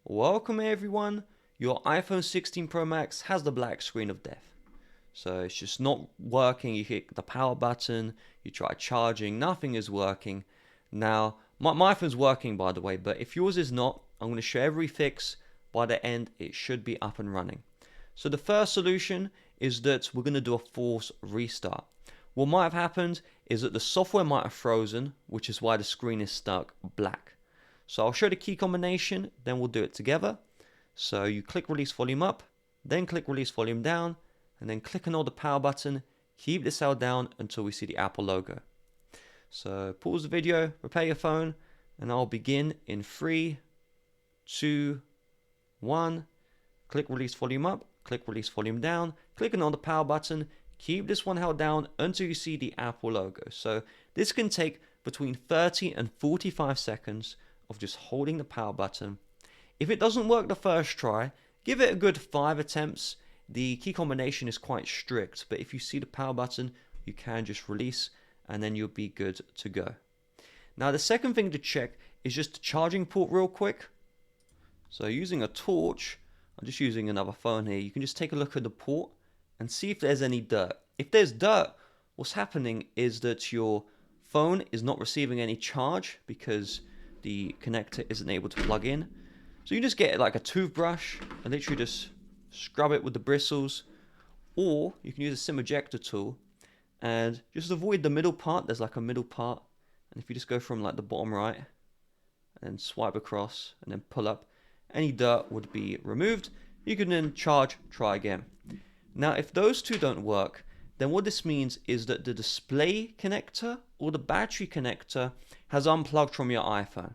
Welcome everyone. Your iPhone 16 Pro Max has the black screen of death. So it's just not working. You hit the power button, you try charging, nothing is working. Now, my iPhone's working by the way, but if yours is not, I'm going to show every fix. By the end, it should be up and running. So the first solution is that we're going to do a force restart. What might have happened is that the software might have frozen, which is why the screen is stuck black. So I'll show the key combination, then we'll do it together. So you click release volume up, then click release volume down, and then click and hold the power button. Keep this held down until we see the Apple logo. So pause the video, prepare your phone, and I'll begin in 3, 2, 1. Click release volume up, click release volume down, click and hold the power button. Keep this one held down until you see the Apple logo. So this can take between 30 and 45 seconds of just holding the power button. If it doesn't work the first try, give it a good 5 attempts. The key combination is quite strict, but if you see the power button, you can just release and then you'll be good to go. Now the second thing to check is just the charging port real quick. So using a torch, I'm just using another phone here, you can just take a look at the port and see if there's any dirt. If there's dirt, what's happening is that your phone is not receiving any charge because the connector isn't able to plug in. So you just get like a toothbrush and literally just scrub it with the bristles, or you can use a SIM ejector tool and just avoid the middle part. There's like a middle part, and if you just go from like the bottom right and swipe across and then pull up, any dirt would be removed. You can then try again. Now if those two don't work, then what this means is that the display connector or the battery connector has unplugged from your iPhone.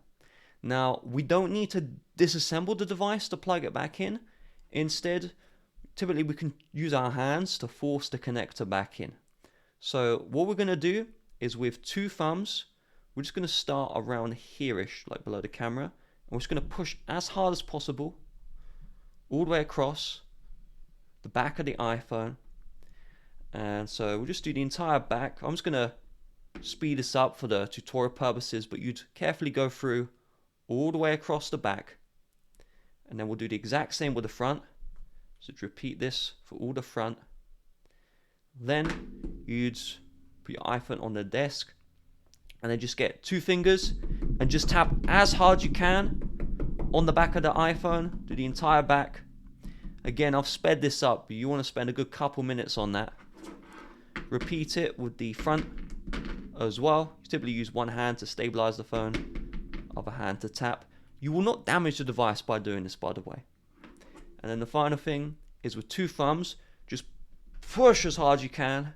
Now we don't need to disassemble the device to plug it back in. Instead, typically we can use our hands to force the connector back in. So what we're going to do is with 2 thumbs, we're just going to start around here-ish, like below the camera, and we're just going to push as hard as possible all the way across the back of the iPhone. And so we'll just do the entire back. I'm just going to speed this up for the tutorial purposes, but you'd carefully go through all the way across the back. And then we'll do the exact same with the front. So to repeat this for all the front. Then you'd put your iPhone on the desk and then just get 2 fingers and just tap as hard as you can on the back of the iPhone. Do the entire back. Again, I've sped this up, but you want to spend a good couple minutes on that. Repeat it with the front as well. You typically use one hand to stabilize the phone, other hand to tap. You will not damage the device by doing this, by the way. And then the final thing is with 2 thumbs, just push as hard as you can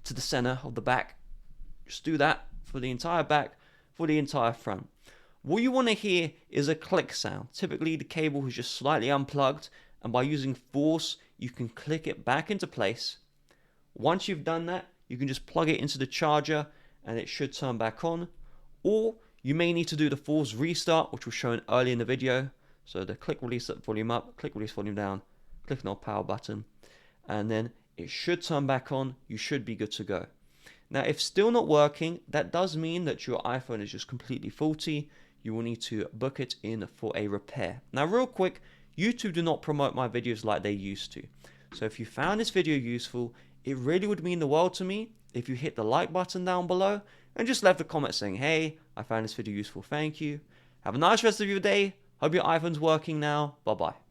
to the center of the back. Just do that for the entire back, for the entire front. What you want to hear is a click sound. Typically the cable is just slightly unplugged, and by using force, you can click it back into place. Once you've done that, you can just plug it into the charger and it should turn back on. Or you may need to do the force restart, which was shown earlier in the video. So the click release volume up, click release volume down, click on the power button, and then it should turn back on. You should be good to go. Now, if still not working, that does mean that your iPhone is just completely faulty. You will need to book it in for a repair. Now, real quick, YouTube do not promote my videos like they used to. So if you found this video useful, it really would mean the world to me if you hit the like button down below and just left a comment saying, hey, I found this video useful, thank you. Have a nice rest of your day. Hope your iPhone's working now. Bye-bye.